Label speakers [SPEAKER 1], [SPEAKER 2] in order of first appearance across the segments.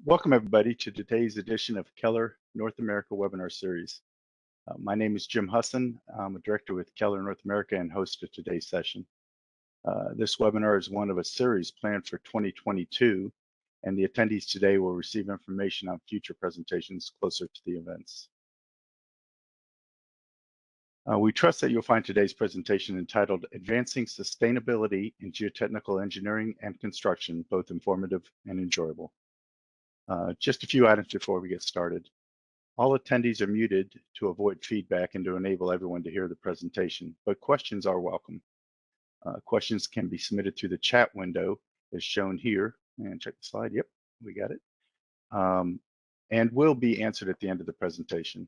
[SPEAKER 1] Welcome everybody to today's edition of Keller North America webinar series. My name is Jim Husson. I'm a director with Keller North America and host of today's session. This webinar is one of a series planned for 2022, and the attendees today will receive information on future presentations closer to the events. We trust that you'll find today's presentation entitled Advancing Sustainability in Geotechnical Engineering and Construction both informative and enjoyable. Just a few items before we get started. All attendees are muted to avoid feedback and to enable everyone to hear the presentation, but questions are welcome. Questions can be submitted through the chat window as shown here. And check the slide, yep, we got it. And will be answered at the end of the presentation.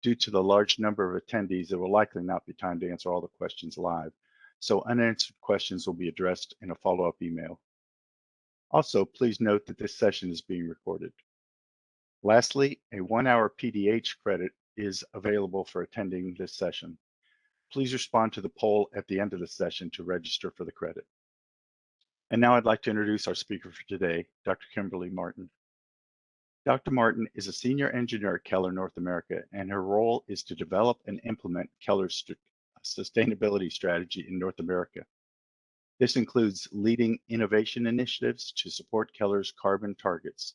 [SPEAKER 1] Due to the large number of attendees, there will likely not be time to answer all the questions live. So unanswered questions will be addressed in a follow-up email. Also, please note that this session is being recorded. Lastly, a 1-hour PDH credit is available for attending this session. Please respond to the poll at the end of the session to register for the credit. And now I'd like to introduce our speaker for today, Dr. Kimberly Martin. Dr. Martin is a senior engineer at Keller North America, and her role is to develop and implement Keller's sustainability strategy in North America. This includes leading innovation initiatives to support Keller's carbon targets.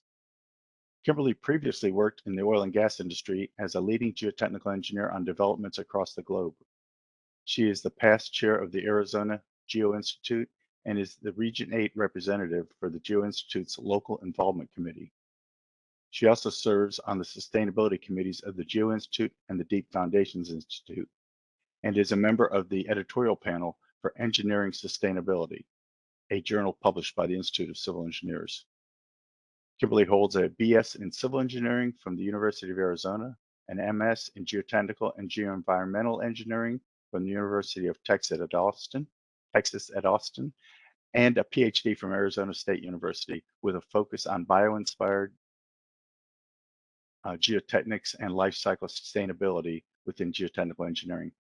[SPEAKER 1] Kimberly previously worked in the oil and gas industry as a leading geotechnical engineer on developments across the globe. She is the past chair of the Arizona Geo Institute and is the Region 8 representative for the Geo Institute's Local Involvement Committee. She also serves on the sustainability committees of the Geo Institute and the Deep Foundations Institute, and is a member of the editorial panel for Engineering Sustainability, a journal published by the Institute of Civil Engineers. Kimberly holds a BS in Civil Engineering from the University of Arizona, an MS in Geotechnical and Geoenvironmental Engineering from the University of Texas at Austin, and a PhD from Arizona State University with a focus on bio-inspired geotechnics and life cycle sustainability within geotechnical engineering.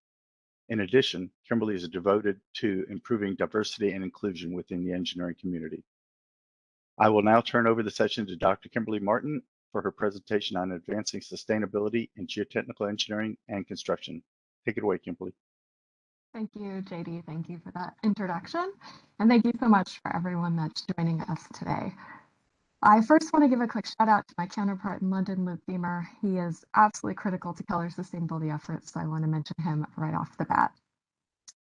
[SPEAKER 1] In addition, Kimberly is devoted to improving diversity and inclusion within the engineering community. I will now turn over the session to Dr. Kimberly Martin for her presentation on advancing sustainability in geotechnical engineering and construction. Take it away, Kimberly.
[SPEAKER 2] Thank you, JD. Thank you for that introduction. And thank you so much for everyone that's joining us today. I first want to give a quick shout out to my counterpart in London, Luke Beamer. He is absolutely critical to Keller's sustainability efforts, so I want to mention him right off the bat.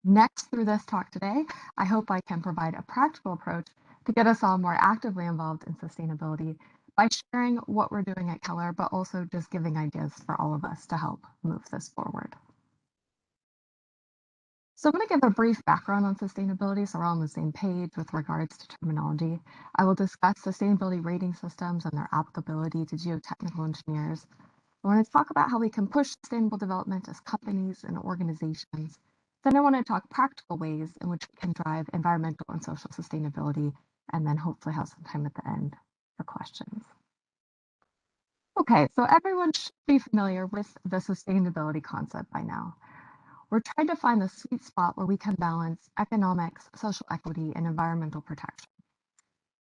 [SPEAKER 2] Next, through this talk today, I hope I can provide a practical approach to get us all more actively involved in sustainability by sharing what we're doing at Keller, but also just giving ideas for all of us to help move this forward. So I'm going to give a brief background on sustainability so we're all on the same page with regards to terminology. I will discuss sustainability rating systems and their applicability to geotechnical engineers. I want to talk about how we can push sustainable development as companies and organizations. Then I want to talk practical ways in which we can drive environmental and social sustainability, and then hopefully have some time at the end for questions. Okay, so everyone should be familiar with the sustainability concept by now. We're trying to find the sweet spot where we can balance economics, social equity, and environmental protection.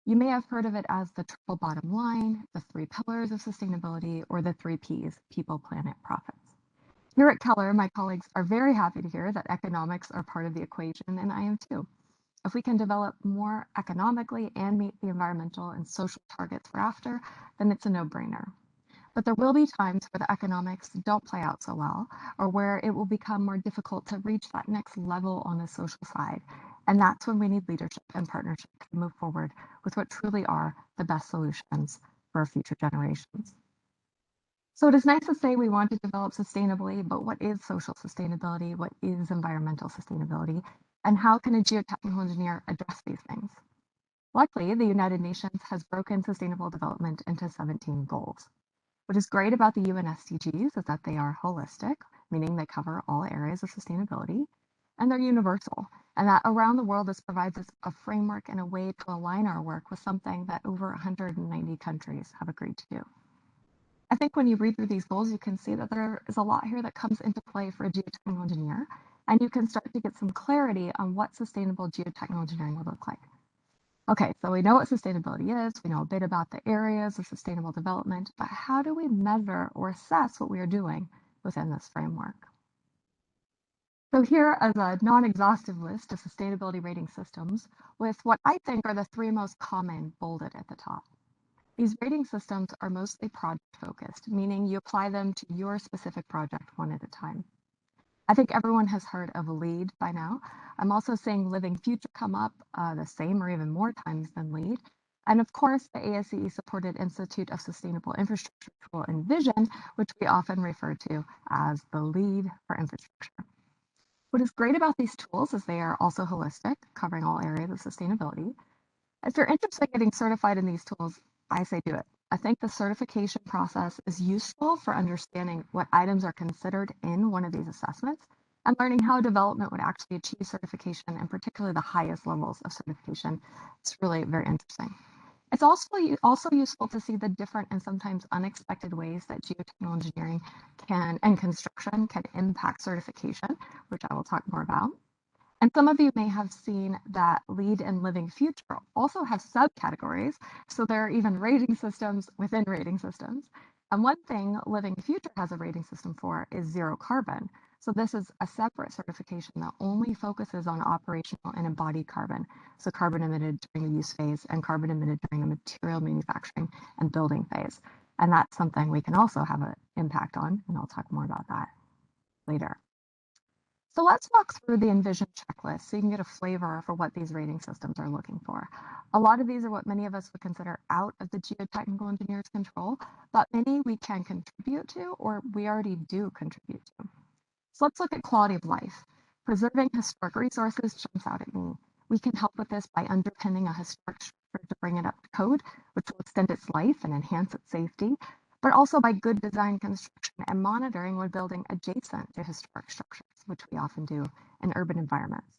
[SPEAKER 2] You may have heard of it as the triple bottom line, the 3 pillars of sustainability, or the 3 Ps, people, planet, profits. Here at Keller, my colleagues are very happy to hear that economics are part of the equation, and I am too. If we can develop more economically and meet the environmental and social targets we're after, then it's a no-brainer. But there will be times where the economics don't play out so well, or where it will become more difficult to reach that next level on the social side. And that's when we need leadership and partnership to move forward with what truly are the best solutions for future generations. So it is nice to say we want to develop sustainably, but what is social sustainability? What is environmental sustainability? And how can a geotechnical engineer address these things? Luckily, the United Nations has broken sustainable development into 17 goals. What is great about the UN SDGs is that they are holistic, meaning they cover all areas of sustainability, and they're universal, and that around the world this provides us a framework and a way to align our work with something that over 190 countries have agreed to do. I think when you read through these goals, you can see that there is a lot here that comes into play for a geotechnical engineer, and you can start to get some clarity on what sustainable geotechnical engineering will look like. Okay, so we know what sustainability is, we know a bit about the areas of sustainable development, but how do we measure or assess what we are doing within this framework? So here is a non-exhaustive list of sustainability rating systems with what I think are the three most common bolded at the top. These rating systems are mostly project focused, meaning you apply them to your specific project one at a time. I think everyone has heard of LEED by now. I'm also seeing Living Future come up the same or even more times than LEED. And of course, the ASCE supported Institute of Sustainable Infrastructure tool Envision, which we often refer to as the LEED for infrastructure. What is great about these tools is they are also holistic, covering all areas of sustainability. If you're interested in getting certified in these tools, I say do it. I think the certification process is useful for understanding what items are considered in one of these assessments and learning how development would actually achieve certification, and particularly the highest levels of certification. It's really very interesting. It's also useful to see the different and sometimes unexpected ways that geotechnical engineering and construction can impact certification, which I will talk more about. And some of you may have seen that LEED and Living Future also have subcategories, so there are even rating systems within rating systems. And one thing Living Future has a rating system for is zero carbon. So this is a separate certification that only focuses on operational and embodied carbon. So carbon emitted during the use phase and carbon emitted during the material manufacturing and building phase. And that's something we can also have an impact on, and I'll talk more about that later. So let's walk through the Envision checklist so you can get a flavor for what these rating systems are looking for. A lot of these are what many of us would consider out of the geotechnical engineer's control, but many we can contribute to or we already do contribute to. So let's look at quality of life. Preserving historic resources jumps out at me. We can help with this by underpinning a historic structure to bring it up to code, which will extend its life and enhance its safety, but also by good design construction and monitoring when building adjacent to historic structures, which we often do in urban environments.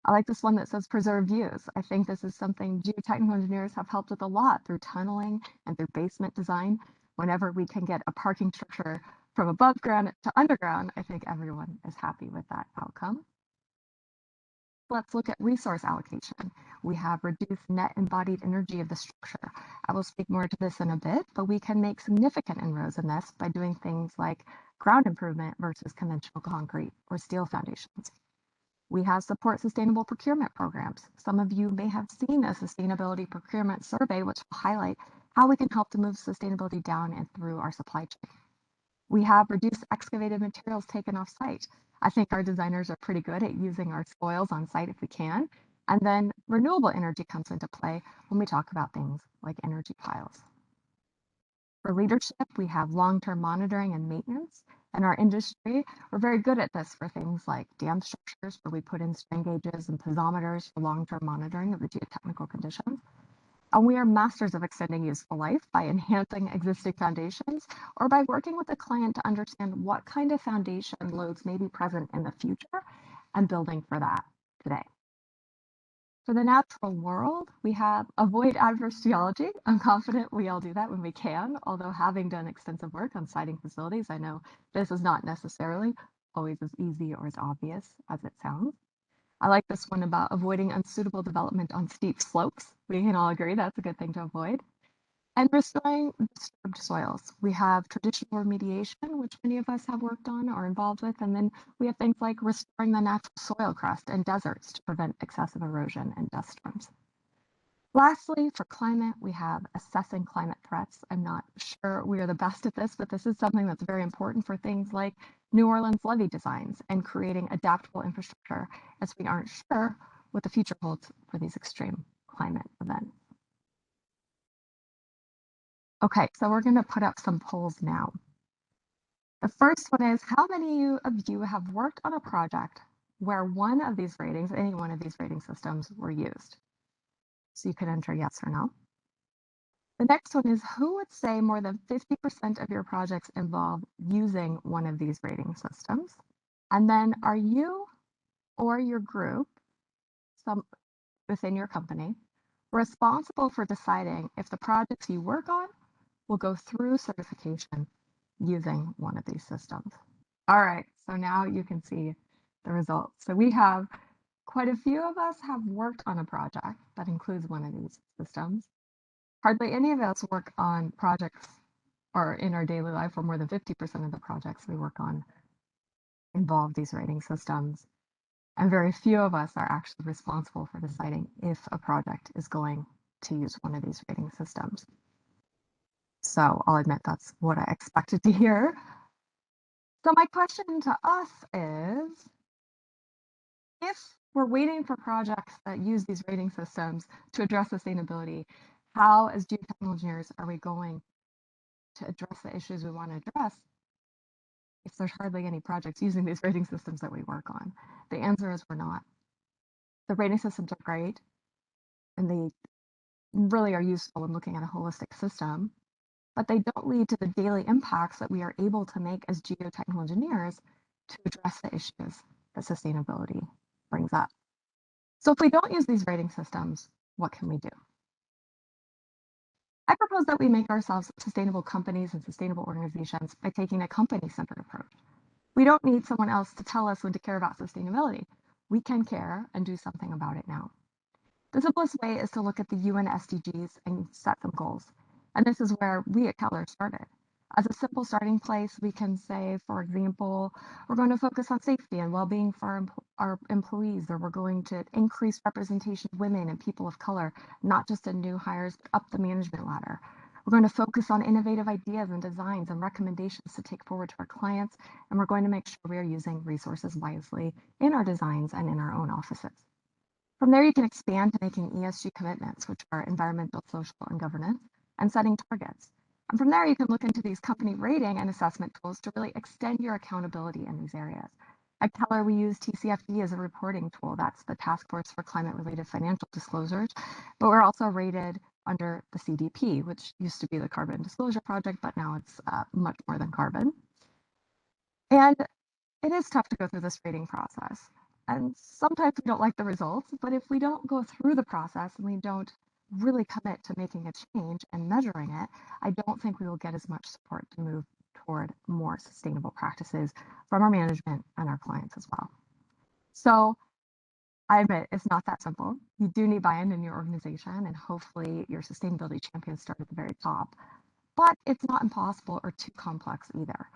[SPEAKER 2] I like this one that says preserve views. I think this is something geotechnical engineers have helped with a lot through tunneling and through basement design. Whenever we can get a parking structure from above ground to underground, I think everyone is happy with that outcome. Let's look at resource allocation. We have reduced net embodied energy of the structure. I will speak more to this in a bit, but we can make significant inroads in this by doing things like ground improvement versus conventional concrete or steel foundations. We have support sustainable procurement programs. Some of you may have seen a sustainability procurement survey, which will highlight how we can help to move sustainability down and through our supply chain. We have reduced excavated materials taken off site. I think our designers are pretty good at using our spoils on site if we can. And then renewable energy comes into play when we talk about things like energy piles. For leadership, we have long-term monitoring and maintenance. In our industry, we're very good at this for things like dam structures, where we put in strain gauges and piezometers for long-term monitoring of the geotechnical conditions. And we are masters of extending useful life by enhancing existing foundations or by working with the client to understand what kind of foundation loads may be present in the future and building for that today. For the natural world, we have avoid adverse geology. I'm confident we all do that when we can, although having done extensive work on siting facilities, I know this is not necessarily always as easy or as obvious as it sounds. I like this one about avoiding unsuitable development on steep slopes. We can all agree that's a good thing to avoid. And restoring disturbed soils. We have traditional remediation, which many of us have worked on or involved with, and then we have things like restoring the natural soil crust in deserts to prevent excessive erosion and dust storms. Lastly, for climate, we have assessing climate threats. I'm not sure we are the best at this, but this is something that's very important for things like New Orleans levee designs and creating adaptable infrastructure, as we aren't sure what the future holds for these extreme climate events. Okay, so we're going to put up some polls now. The first one is, how many of you have worked on a project where one of these ratings, any one of these rating systems, were used? So you can enter yes or no. The next one is, who would say more than 50% of your projects involve using one of these rating systems? And then, are you or your group, some within your company, responsible for deciding if the projects you work on will go through certification using one of these systems? All right, so now you can see the results. So we have Quite a few of us have worked on a project that includes one of these systems. Hardly any of us work on projects or in our daily life, where more than 50% of the projects we work on involve these rating systems. And very few of us are actually responsible for deciding if a project is going to use one of these rating systems. So I'll admit that's what I expected to hear. So my question to us is, if we're waiting for projects that use these rating systems to address sustainability, how, as geotechnical engineers, are we going to address the issues we want to address if there's hardly any projects using these rating systems that we work on? The answer is we're not. The rating systems are great, and they really are useful when looking at a holistic system, but they don't lead to the daily impacts that we are able to make as geotechnical engineers to address the issues that sustainability brings up. So if we don't use these rating systems, what can we do? I propose that we make ourselves sustainable companies and sustainable organizations by taking a company-centered approach. We don't need someone else to tell us when to care about sustainability. We can care and do something about it now. The simplest way is to look at the UN SDGs and set some goals. And this is where we at Keller started. As a simple starting place, we can say, for example, we're going to focus on safety and well-being for our employees, or we're going to increase representation of women and people of color, not just in new hires, but up the management ladder. We're going to focus on innovative ideas and designs and recommendations to take forward to our clients, and we're going to make sure we are using resources wisely in our designs and in our own offices. From there, you can expand to making ESG commitments, which are environmental, social, and governance, and setting targets. And from there, you can look into these company rating and assessment tools to really extend your accountability in these areas. At Keller, we use TCFD as a reporting tool. That's the Task Force for Climate-Related Financial Disclosures. But we're also rated under the CDP, which used to be the Carbon Disclosure Project, but now it's much more than carbon. And it is tough to go through this rating process. And sometimes we don't like the results, but if we don't go through the process and we don't really commit to making a change and measuring it, I don't think we will get as much support to move toward more sustainable practices from our management and our clients as well. So I admit it's not that simple. You do need buy-in in your organization, and hopefully your sustainability champions start at the very top. But it's not impossible or too complex either.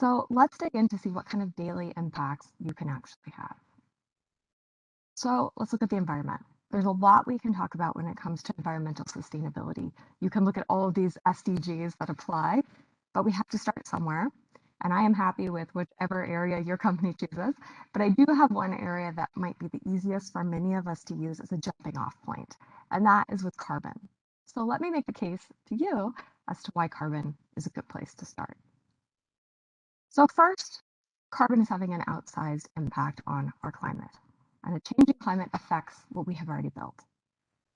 [SPEAKER 2] So let's dig in to see what kind of daily impacts you can actually have. So let's look at the environment. There's a lot we can talk about when it comes to environmental sustainability. You can look at all of these SDGs that apply, but we have to start somewhere. And I am happy with whichever area your company chooses, but I do have one area that might be the easiest for many of us to use as a jumping off point, and that is with carbon. So let me make the case to you as to why carbon is a good place to start. So first, carbon is having an outsized impact on our climate. And a changing climate affects what we have already built.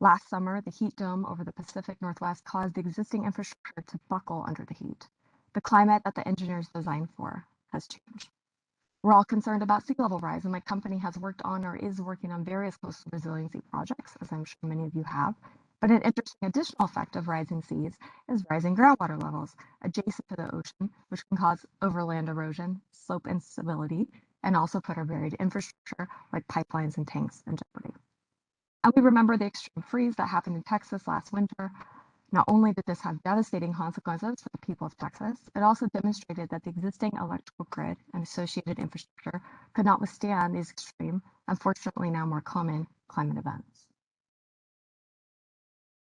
[SPEAKER 2] Last summer, the heat dome over the Pacific Northwest caused the existing infrastructure to buckle under the heat. The climate that the engineers designed for has changed. We're all concerned about sea level rise, and my company has worked on or is working on various coastal resiliency projects, as I'm sure many of you have. But an interesting additional effect of rising seas is rising groundwater levels adjacent to the ocean, which can cause overland erosion, slope instability, and also put our buried infrastructure like pipelines and tanks in jeopardy. And we remember the extreme freeze that happened in Texas last winter. Not only did this have devastating consequences for the people of Texas, it also demonstrated that the existing electrical grid and associated infrastructure could not withstand these extreme, unfortunately now more common, climate events.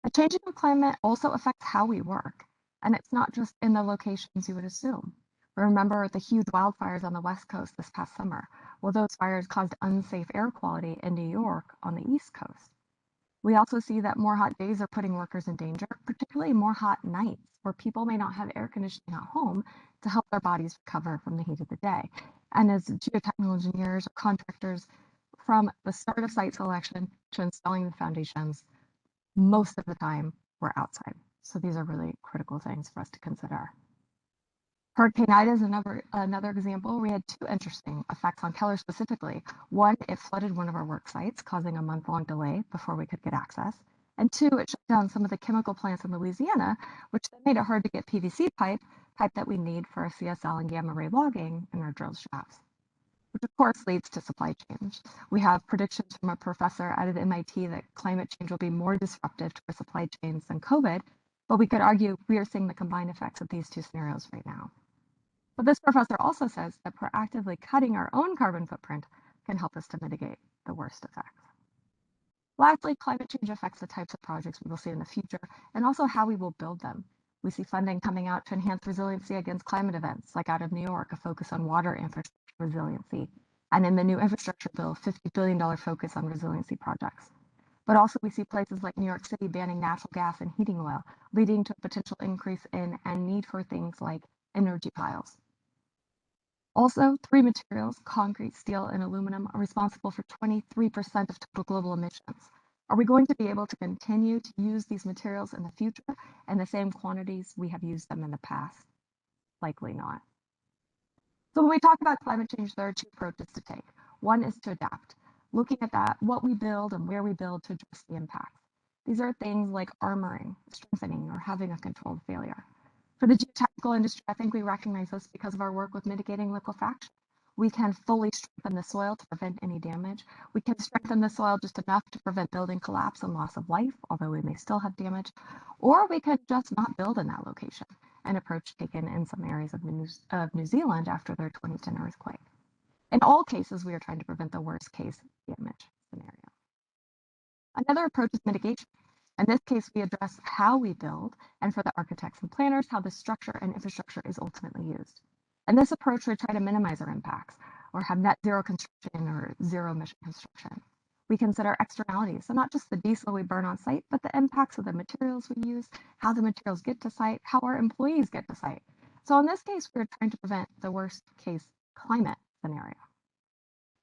[SPEAKER 2] A changing of climate also affects how we work, and it's not just in the locations you would assume. Remember the huge wildfires on the West Coast this past summer. Well, those fires caused unsafe air quality in New York on the East Coast. We also see that more hot days are putting workers in danger, particularly more hot nights, where people may not have air conditioning at home to help their bodies recover from the heat of the day. And as geotechnical engineers or contractors, from the start of site selection to installing the foundations, most of the time we're outside. So these are really critical things for us to consider. Hurricane Ida is another example. We had two interesting effects on Keller specifically. One, it flooded one of our work sites, causing a month-long delay before we could get access. And two, it shut down some of the chemical plants in Louisiana, which then made it hard to get PVC pipe that we need for our CSL and gamma ray logging in our drill shafts. which of course leads to supply change. We have predictions from a professor out of MIT that climate change will be more disruptive to our supply chains than COVID, but we could argue we are seeing the combined effects of these two scenarios right now. But this professor also says that proactively cutting our own carbon footprint can help us to mitigate the worst effects. Lastly, climate change affects the types of projects we will see in the future and also how we will build them. We see funding coming out to enhance resiliency against climate events, like out of New York, a focus on water infrastructure resiliency, and in the new infrastructure bill, $50 billion focus on resiliency projects. But also we see places like New York City banning natural gas and heating oil, leading to a potential increase in and need for things like energy piles. Also, three materials, concrete, steel, and aluminum, are responsible for 23% of total global emissions. Are we going to be able to continue to use these materials in the future in the same quantities we have used them in the past? Likely not. So when we talk about climate change, there are two approaches to take. One is to adapt, looking at that, what we build and where we build to address the impacts. These are things like armoring, strengthening, or having a controlled failure. For the geotechnical industry, I think we recognize this because of our work with mitigating liquefaction. We can fully strengthen the soil to prevent any damage. We can strengthen the soil just enough to prevent building collapse and loss of life, although we may still have damage, or we could just not build in that location, an approach taken in some areas of New Zealand after their 2010 earthquake. In all cases, we are trying to prevent the worst case damage scenario. Another approach is mitigation. In this case, we address how we build, and for the architects and planners, how the structure and infrastructure is ultimately used. In this approach, we try to minimize our impacts, or have net zero construction or zero emission construction. We consider externalities, so not just the diesel we burn on site, but the impacts of the materials we use, how the materials get to site, how our employees get to site. So in this case, we're trying to prevent the worst case climate scenario.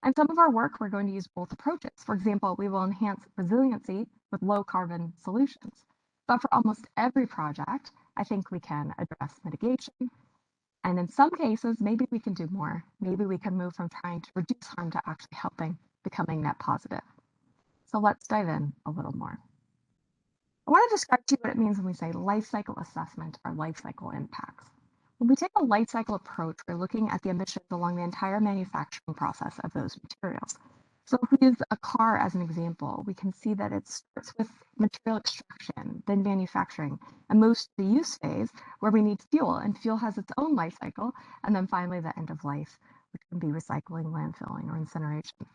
[SPEAKER 2] In some of our work, we're going to use both approaches. For example, we will enhance resiliency with low carbon solutions. But for almost every project, I think we can address mitigation. And in some cases, maybe we can do more. Maybe we can move from trying to reduce harm to actually helping becoming net positive. So let's dive in a little more. I want to describe to you what it means when we say life cycle assessment or life cycle impacts. When we take a life cycle approach, we're looking at the emissions along the entire manufacturing process of those materials. So if we use a car as an example, we can see that it starts with material extraction, then manufacturing, and moves to the use phase where we need fuel, and fuel has its own life cycle, and then finally the end of life, which can be recycling, landfilling, or incineration.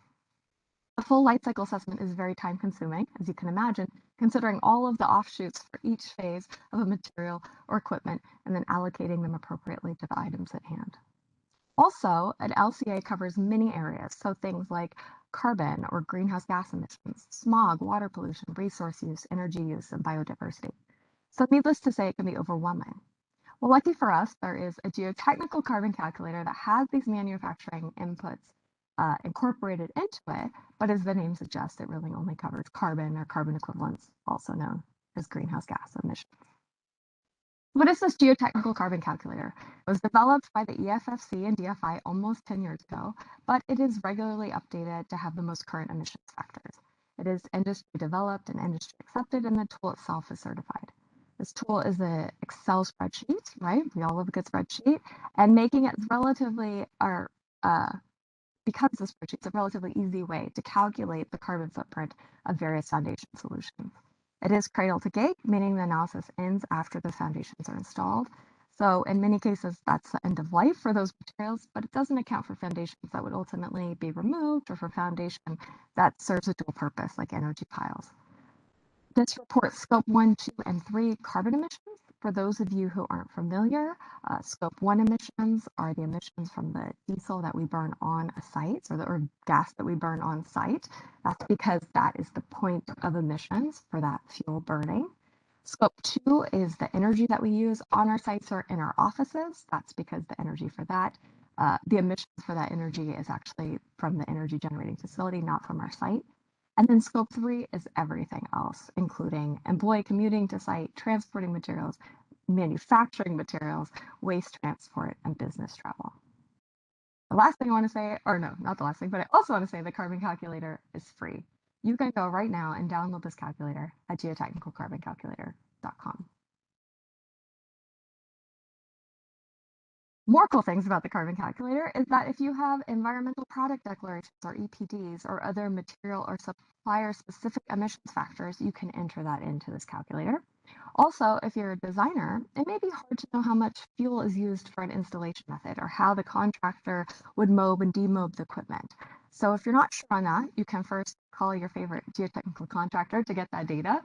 [SPEAKER 2] The full life cycle assessment is very time consuming, as you can imagine, considering all of the offshoots for each phase of a material or equipment and then allocating them appropriately to the items at hand. Also, an LCA covers many areas, so things like carbon or greenhouse gas emissions, smog, water pollution, resource use, energy use, and biodiversity. So needless to say, it can be overwhelming. Well, lucky for us, there is a geotechnical carbon calculator that has these manufacturing inputs incorporated into it, but as the name suggests, it really only covers carbon or carbon equivalents, also known as greenhouse gas emissions. What is this geotechnical carbon calculator? It was developed by the EFFC and DFI almost 10 years ago, but it is regularly updated to have the most current emissions factors. It is industry developed and industry accepted, and the tool itself is certified. This tool is an Excel spreadsheet, right? We all love a good spreadsheet, and making it relatively, because the spreadsheet's a relatively easy way to calculate the carbon footprint of various foundation solutions. It is cradle to gate, meaning the analysis ends after the foundations are installed. So in many cases, that's the end of life for those materials, but it doesn't account for foundations that would ultimately be removed or for foundation that serves a dual purpose, like energy piles. This reports scope 1, 2, and 3 carbon emissions. For those of you who aren't familiar, scope 1 emissions are the emissions from the diesel that we burn on a site, or gas that we burn on site. That's because that is the point of emissions for that fuel burning. Scope 2 is the energy that we use on our sites or in our offices. That's because the energy for that, the emissions for that energy is actually from the energy generating facility, not from our site. And then scope 3 is everything else, including employee commuting to site, transporting materials, manufacturing materials, waste transport, and business travel. The last thing I want to say, or no, not the last thing, but I also want to say the carbon calculator is free. You can go right now and download this calculator at geotechnicalcarboncalculator.com. More cool things about the carbon calculator is that if you have environmental product declarations or EPDs or other material or supplier specific emissions factors, you can enter that into this calculator. Also, if you're a designer, it may be hard to know how much fuel is used for an installation method or how the contractor would mob and demob the equipment. So if you're not sure on that, you can first call your favorite geotechnical contractor to get that data.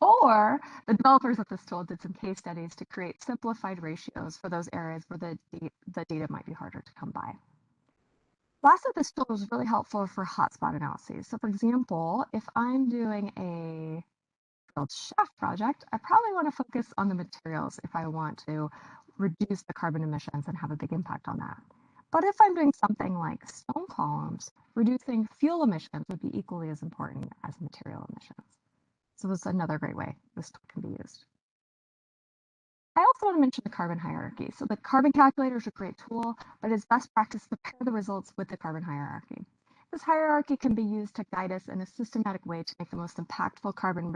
[SPEAKER 2] Or the developers of this tool did some case studies to create simplified ratios for those areas where the data might be harder to come by. Lastly, this tool was really helpful for hotspot analyses. So for example, if I'm doing a drilled shaft project, I probably want to focus on the materials if I want to reduce the carbon emissions and have a big impact on that. But if I'm doing something like stone columns, reducing fuel emissions would be equally as important as material emissions. So this is another great way this tool can be used. I also want to mention the carbon hierarchy. So the carbon calculator is a great tool, but it's best practice to pair the results with the carbon hierarchy. This hierarchy can be used to guide us in a systematic way to make the most impactful carbon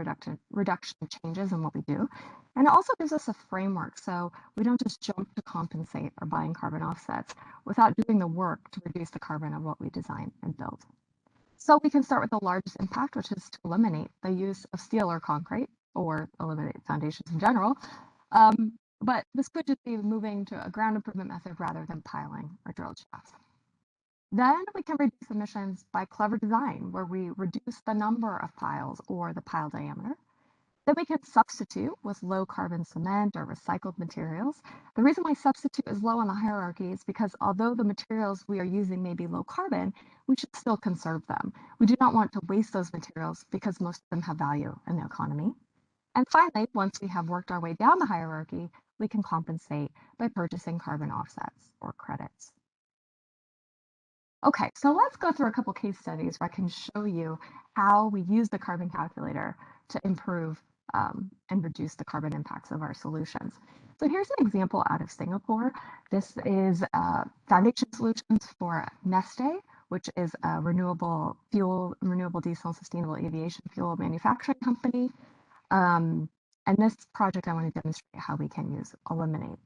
[SPEAKER 2] reduction changes in what we do. And it also gives us a framework so we don't just jump to compensate or buying carbon offsets without doing the work to reduce the carbon of what we design and build. So we can start with the largest impact, which is to eliminate the use of steel or concrete, or eliminate foundations in general. But this could just be moving to a ground improvement method rather than piling or drilled shafts. Then we can reduce emissions by clever design, where we reduce the number of piles or the pile diameter. Then we can substitute with low carbon cement or recycled materials. The reason why substitute is low on the hierarchy is because although the materials we are using may be low carbon, we should still conserve them. We do not want to waste those materials because most of them have value in the economy. And finally, once we have worked our way down the hierarchy, we can compensate by purchasing carbon offsets or credits. Okay, so let's go through a couple case studies where I can show you how we use the carbon calculator to improve and reduce the carbon impacts of our solutions. So here's an example out of Singapore. This is foundation solutions for Neste, which is a renewable diesel, sustainable aviation fuel manufacturing company. And this project, I want to demonstrate how we can use Eliminate.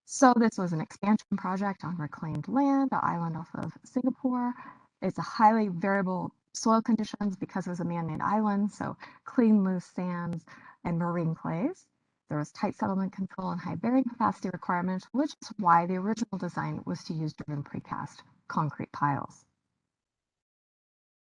[SPEAKER 2] So this was an expansion project on reclaimed land, the island off of Singapore. It's a highly variable soil conditions because it was a man-made island, so clean, loose sands and marine clays. There was tight settlement control and high bearing capacity requirements, which is why the original design was to use driven precast concrete piles.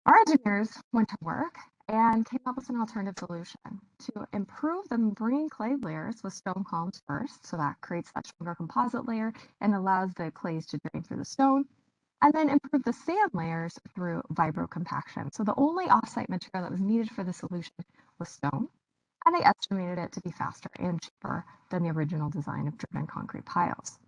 [SPEAKER 2] Our engineers went to work and came up with an alternative solution to improve the marine clay layers with stone columns first, so that creates that stronger composite layer and allows the clays to drain through the stone, and then improve the sand layers through vibrocompaction. So the only offsite material that was needed for the solution was stone, and they estimated it to be faster and cheaper than the original design of driven concrete piles.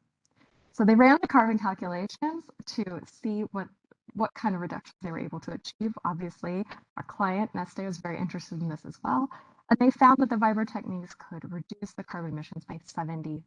[SPEAKER 2] So they ran the carbon calculations to see what kind of reductions they were able to achieve. Obviously, our client, Neste, was very interested in this as well. And they found that the vibro techniques could reduce the carbon emissions by 75%.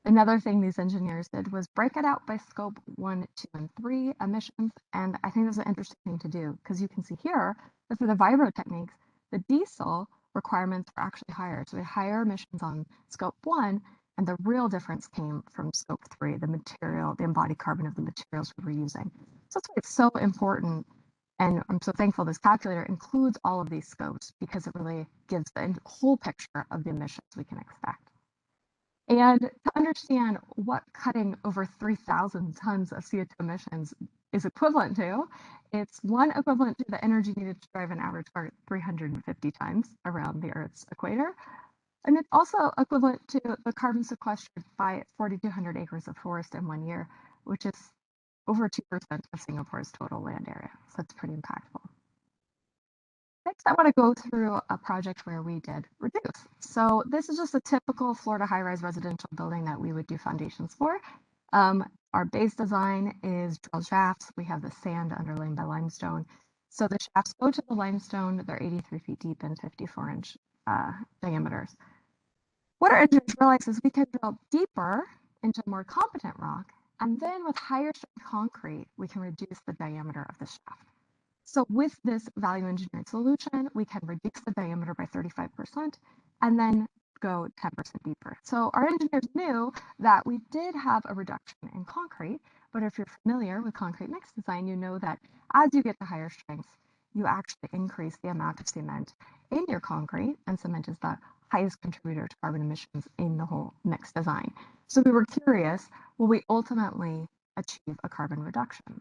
[SPEAKER 2] Another thing these engineers did was break it out by scope 1, 2, and 3 emissions. And I think this is an interesting thing to do because you can see here that for the vibro techniques, the diesel requirements were actually higher. So we had higher emissions on scope 1, and the real difference came from scope 3, the material, the embodied carbon of the materials we were using. So that's why it's so important. And I'm so thankful this calculator includes all of these scopes because it really gives the whole picture of the emissions we can expect. And to understand what cutting over 3,000 tons of CO2 emissions is equivalent to, it's one equivalent to the energy needed to drive an average car 350 times around the Earth's equator. And it's also equivalent to the carbon sequestered by 4,200 acres of forest in 1 year, which is over 2% of Singapore's total land area. So it's pretty impactful. Next, I want to go through a project where we did reduce. So this is just a typical Florida high-rise residential building that we would do foundations for. Our base design is drilled shafts. We have the sand underlain by limestone. So the shafts go to the limestone. They're 83 feet deep and 54-inch diameters. What our engineers realized is we can drill deeper into more competent rock, and then with higher strength concrete, we can reduce the diameter of the shaft. So with this value engineered solution, we can reduce the diameter by 35% and then go 10% deeper. So our engineers knew that we did have a reduction in concrete, but if you're familiar with concrete mix design, you know that as you get to higher strengths, you actually increase the amount of cement in your concrete, and cement is the highest contributor to carbon emissions in the whole mix design. So we were curious, will we ultimately achieve a carbon reduction?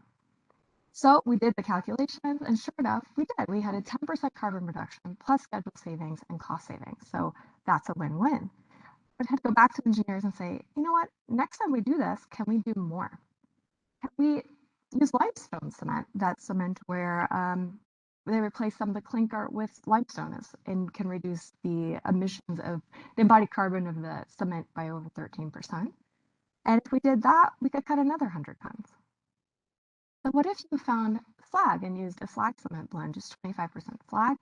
[SPEAKER 2] So we did the calculations, and sure enough, we did. We had a 10% carbon reduction plus schedule savings and cost savings. So that's a win-win. But I had to go back to engineers and say, you know what, next time we do this, can we do more? Can we use limestone cement, that cement where they replace some of the clinker with limestone and can reduce the emissions of the embodied carbon of the cement by over 13%. And if we did that, we could cut another 100 tons. So what if you found slag and used a slag cement blend, just 25% slag?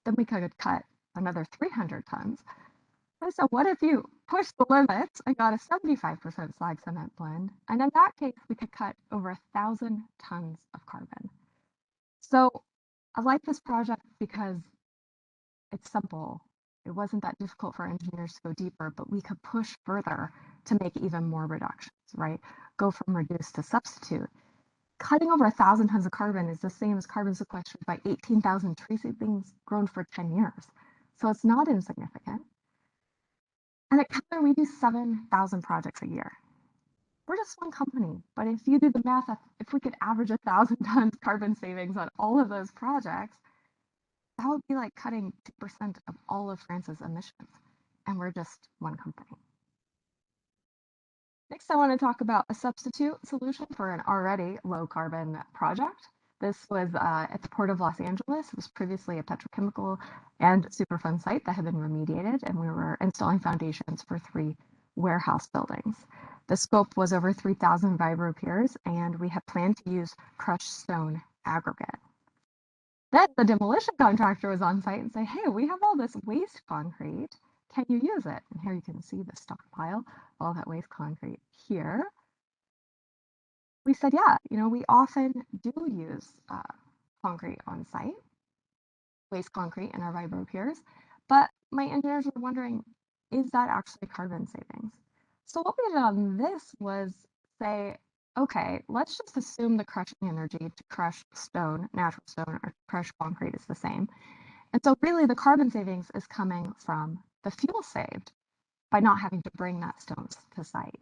[SPEAKER 2] Then we could cut another 300 tons. And so what if you pushed the limits and got a 75% slag cement blend? And in that case, we could cut over 1,000 tons of carbon. So I like this project because it's simple. It wasn't that difficult for engineers to go deeper, but we could push further to make even more reductions, right? Go from reduce to substitute. Cutting over 1,000 tons of carbon is the same as carbon sequestered by 18,000 tree seedlings grown for 10 years. So it's not insignificant. And at Keller, we do 7,000 projects a year. We're just one company, but if you do the math, if we could average 1,000 tons carbon savings on all of those projects, that would be like cutting 2% of all of France's emissions. And we're just one company. Next, I want to talk about a substitute solution for an already low carbon project. This was at the Port of Los Angeles. It was previously a petrochemical and Superfund site that had been remediated, and we were installing foundations for 3 warehouse buildings. The scope was over 3,000 vibro piers, and we had planned to use crushed stone aggregate. Then the demolition contractor was on site and said, hey, we have all this waste concrete. Can you use it? And here you can see the stockpile, all that waste concrete here. We said, yeah, we often do use concrete on site, waste concrete in our vibro piers, but my engineers were wondering, is that actually carbon savings? So what we did on this was say, okay, let's just assume the crushing energy to crush stone, natural stone, or crush concrete is the same. And so really the carbon savings is coming from the fuel saved by not having to bring that stone to site.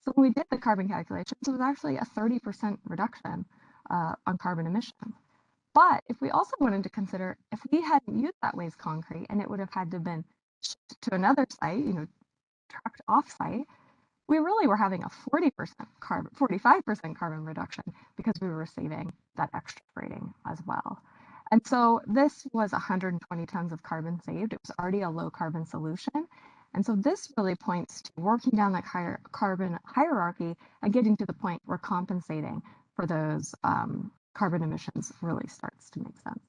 [SPEAKER 2] So when we did the carbon calculations, it was actually a 30% reduction on carbon emissions. But if we also wanted to consider, if we hadn't used that waste concrete and it would have had to have been shipped to another site, trucked off site, we really were having a 45% carbon reduction because we were saving that extra freighting as well. And so this was 120 tons of carbon saved. It was already a low carbon solution. And so this really points to working down that higher carbon hierarchy and getting to the point where compensating for those carbon emissions really starts to make sense.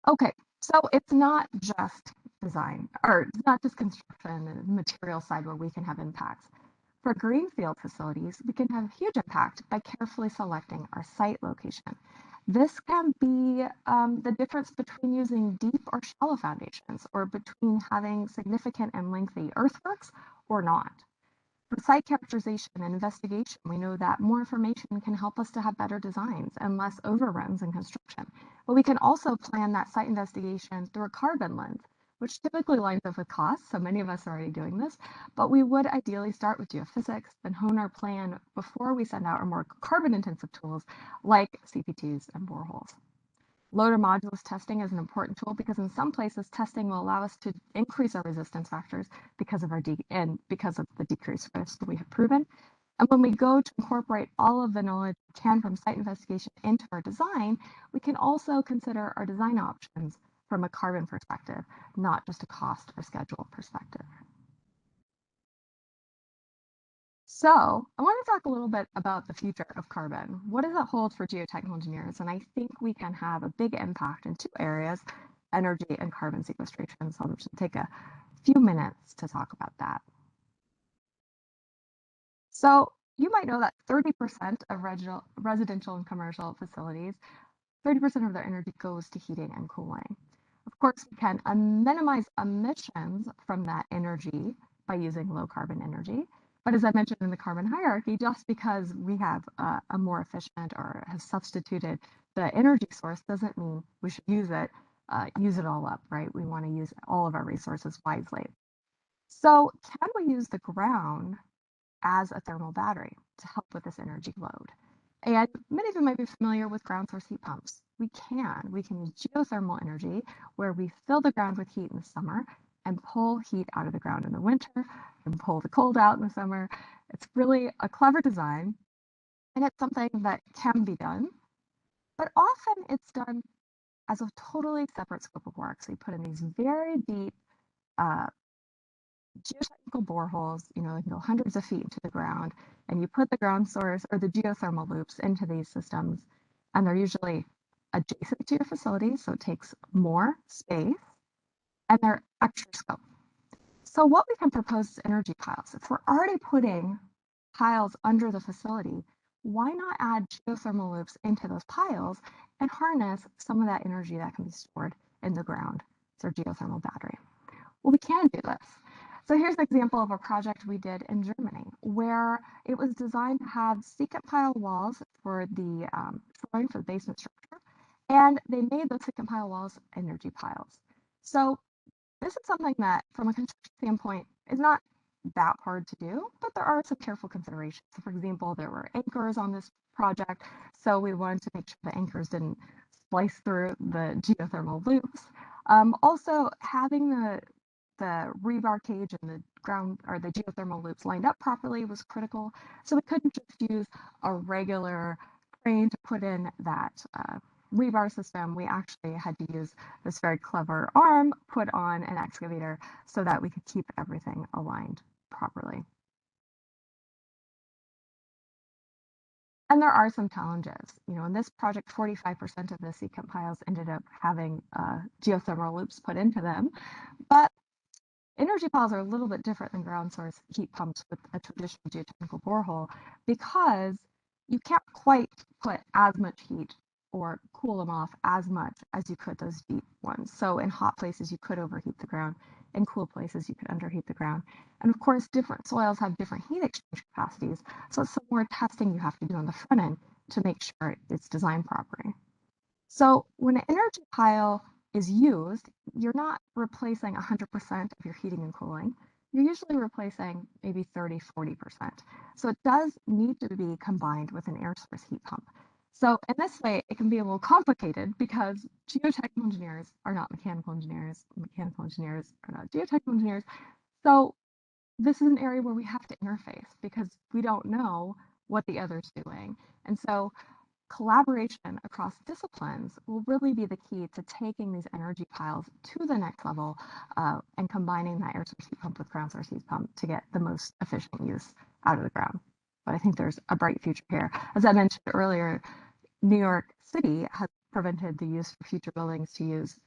[SPEAKER 2] Okay, so it's not just design, or it's not just construction and material side where we can have impacts. For greenfield facilities, we can have huge impact by carefully selecting our site location. This can be the difference between using deep or shallow foundations, or between having significant and lengthy earthworks or not. For site characterization and investigation, we know that more information can help us to have better designs and less overruns in construction. But we can also plan that site investigation through a carbon lens, which typically lines up with costs, so many of us are already doing this, but we would ideally start with geophysics, then hone our plan before we send out our more carbon-intensive tools like CP2s and boreholes. Loader modulus testing is an important tool because in some places testing will allow us to increase our resistance factors because of the decreased risk that we have proven. And when we go to incorporate all of the knowledge we can from site investigation into our design, we can also consider our design options from a carbon perspective, not just a cost or schedule perspective. So I want to talk a little bit about the future of carbon. What does it hold for geotechnical engineers? And I think we can have a big impact in 2 areas, energy and carbon sequestration. So I'm just going to take a few minutes to talk about that. So you might know that 30% of residential and commercial facilities, 30% of their energy goes to heating and cooling. Of Of course, we can minimize emissions from that energy by using low carbon energy. But as I mentioned in the carbon hierarchy, just because we have a more efficient or have substituted the energy source doesn't mean we should use it all up, right? We want to use all of our resources wisely. So can we use the ground as a thermal battery to help with this energy load? And many of you might be familiar with ground source heat pumps. We can use geothermal energy where we fill the ground with heat in the summer and pull heat out of the ground in the winter and pull the cold out in the summer. It's really a clever design, and it's something that can be done, but often it's done as a totally separate scope of work. So you put in these very deep geotechnical boreholes, you know, they can go hundreds of feet into the ground, and you put the ground source or the geothermal loops into these systems, and they're usually adjacent to your facility, so it takes more space, and they're extra scope. So what we can propose is energy piles. If we're already putting piles under the facility, why not add geothermal loops into those piles and harness some of that energy that can be stored in the ground? It's our geothermal battery. Well, we can do this. So here's an example of a project we did in Germany, where it was designed to have secant pile walls for the flooring for the basement structure, and they made those secant pile walls energy piles. So this is something that, from a construction standpoint, is not that hard to do, but there are some careful considerations. So for example, there were anchors on this project, so we wanted to make sure the anchors didn't splice through the geothermal loops. Also, having the rebar cage and the ground or the geothermal loops lined up properly was critical. So we couldn't just use a regular crane to put in that rebar system. We actually had to use this very clever arm put on an excavator so that we could keep everything aligned properly. And there are some challenges. You know, in this project, 45% of the secant piles ended up having geothermal loops put into them, but energy piles are a little bit different than ground source heat pumps with a traditional geotechnical borehole because you can't quite put as much heat or cool them off as much as you could those deep ones. So in hot places, you could overheat the ground. In cool places, you could underheat the ground. And of course, different soils have different heat exchange capacities. So it's some more testing you have to do on the front end to make sure it's designed properly. So when an energy pile is used, you're not replacing 100% of your heating and cooling. You're usually replacing maybe 30, 40%. So it does need to be combined with an air source heat pump. So in this way, it can be a little complicated because geotechnical engineers are not mechanical engineers are not geotechnical engineers. So this is an area where we have to interface because we don't know what the other's doing. And so collaboration across disciplines will really be the key to taking these energy piles to the next level and combining that air source heat pump with ground source heat pump to get the most efficient use out of the ground. But I think there's a bright future here. As I mentioned earlier, New York City has prevented the use for future buildings to use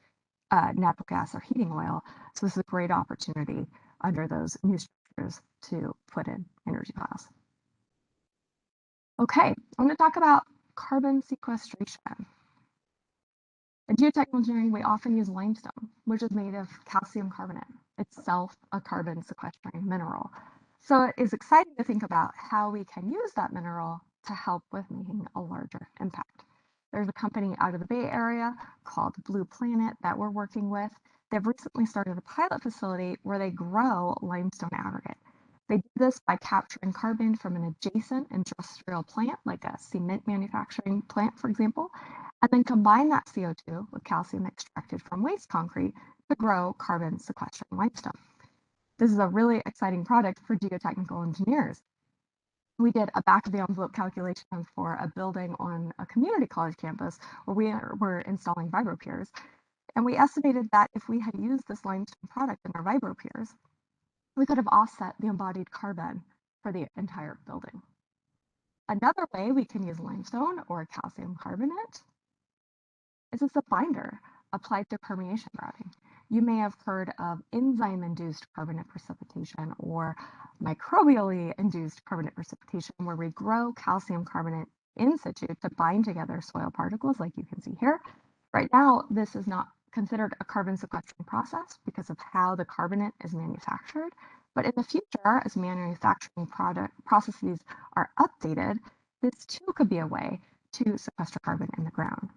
[SPEAKER 2] natural gas or heating oil. So this is a great opportunity under those new structures to put in energy piles. Okay, I'm going to talk about carbon sequestration. In geotechnical engineering, we often use limestone, which is made of calcium carbonate, itself a carbon sequestering mineral. So it is exciting to think about how we can use that mineral to help with making a larger impact. There's a company out of the Bay Area called Blue Planet that we're working with. They've recently started a pilot facility where they grow limestone aggregate. They do this by capturing carbon from an adjacent industrial plant, like a cement manufacturing plant, for example, and then combine that CO2 with calcium extracted from waste concrete to grow carbon sequestering limestone. This is a really exciting product for geotechnical engineers. We did a back of the envelope calculation for a building on a community college campus where we were installing vibro piers. And we estimated that if we had used this limestone product in our vibro piers, we could have offset the embodied carbon for the entire building. Another way we can use limestone or calcium carbonate is as a binder applied to permeation grouting. You may have heard of enzyme-induced carbonate precipitation or microbially induced carbonate precipitation, where we grow calcium carbonate in situ to bind together soil particles like you can see here. Right now, this is not considered a carbon sequestering process because of how the carbonate is manufactured. But in the future, as manufacturing processes are updated, this too could be a way to sequester carbon in the ground.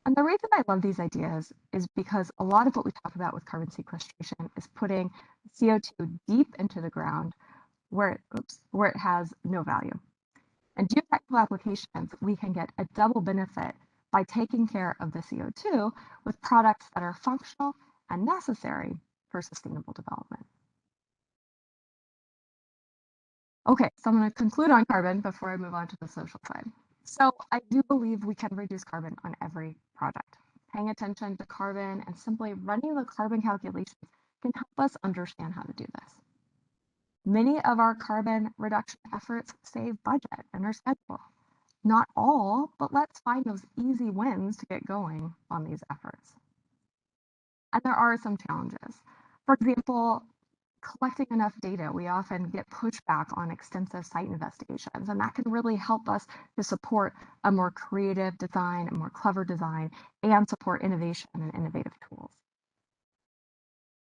[SPEAKER 2] And the reason I love these ideas is because a lot of what we talk about with carbon sequestration is putting CO2 deep into the ground where it has no value. In geotechnical applications, we can get a double benefit by taking care of the CO2 with products that are functional and necessary for sustainable development. Okay, so I'm going to conclude on carbon before I move on to the social side. So I do believe we can reduce carbon on every project. Paying attention to carbon and simply running the carbon calculations can help us understand how to do this. Many of our carbon reduction efforts save budget and are schedule. Not all, but let's find those easy wins to get going on these efforts. And there are some challenges. For example, collecting enough data, we often get pushback on extensive site investigations, and that can really help us to support a more creative design, a more clever design, and support innovation and innovative tools.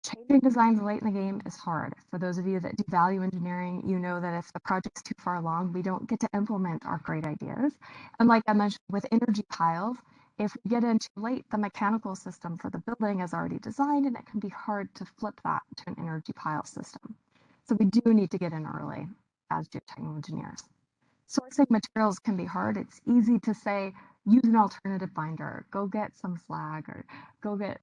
[SPEAKER 2] Changing designs late in the game is hard. For those of you that do value engineering, you know that if the project's too far along, we don't get to implement our great ideas. And like I mentioned with energy piles, if we get in too late, the mechanical system for the building is already designed, and it can be hard to flip that to an energy pile system. So we do need to get in early as geotechnical engineers. Sourcing materials can be hard. It's easy to say, use an alternative binder, go get some slag, or go get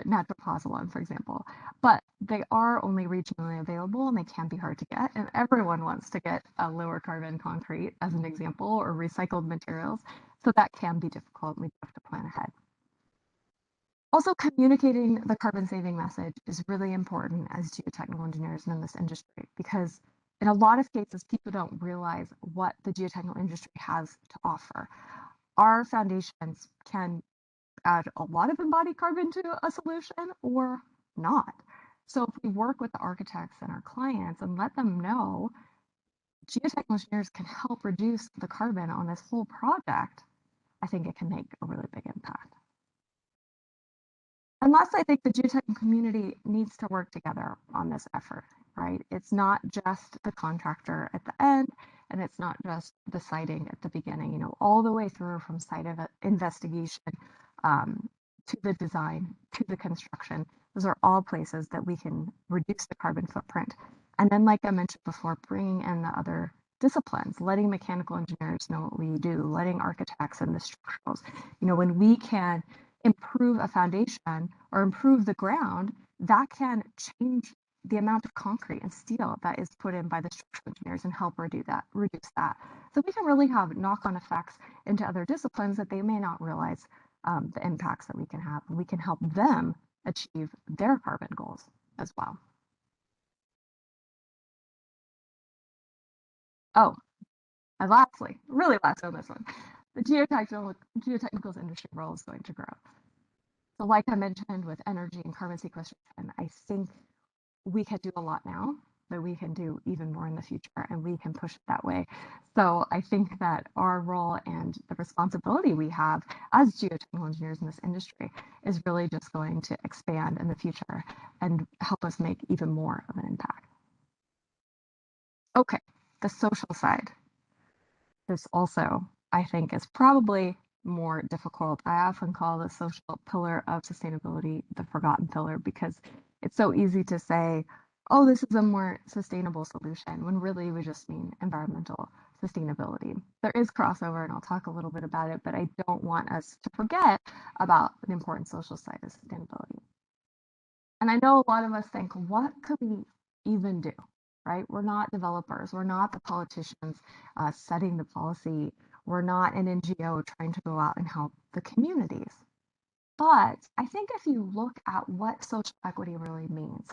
[SPEAKER 2] natural pozzolan, for example. But they are only regionally available, and they can be hard to get. And everyone wants to get a lower carbon concrete, as an example, or recycled materials. So that can be difficult, and we have to plan ahead. Also, communicating the carbon saving message is really important as geotechnical engineers in this industry, because in a lot of cases, people don't realize what the geotechnical industry has to offer. Our foundations can add a lot of embodied carbon to a solution or not. So if we work with the architects and our clients and let them know geotechnical engineers can help reduce the carbon on this whole project, I think it can make a really big impact. And last, I think the geotechnical community needs to work together on this effort, right? It's not just the contractor at the end, and it's not just the siting at the beginning, you know, all the way through from site investigation to the design, to the construction. Those are all places that we can reduce the carbon footprint. And then, like I mentioned before, bringing in the other disciplines, letting mechanical engineers know what we do, letting architects and the structurals, you know, when we can improve a foundation or improve the ground, that can change the amount of concrete and steel that is put in by the structural engineers and help reduce that. So we can really have knock-on effects into other disciplines that they may not realize the impacts that we can have. We can help them achieve their carbon goals as well. Oh, and lastly, really last on this one, the geotechnicals industry role is going to grow. So like I mentioned with energy and carbon sequestration, I think we can do a lot now, but we can do even more in the future, and we can push it that way. So I think that our role and the responsibility we have as geotechnical engineers in this industry is really just going to expand in the future and help us make even more of an impact. Okay, the social side. This also, I think, is probably more difficult. I often call the social pillar of sustainability the forgotten pillar, because it's so easy to say, oh, this is a more sustainable solution, when really we just mean environmental sustainability. There is crossover, and I'll talk a little bit about it, but I don't want us to forget about the important social side of sustainability. And I know a lot of us think, what could we even do, right? We're not developers. We're not the politicians setting the policy. We're not an NGO trying to go out and help the communities. But I think if you look at what social equity really means,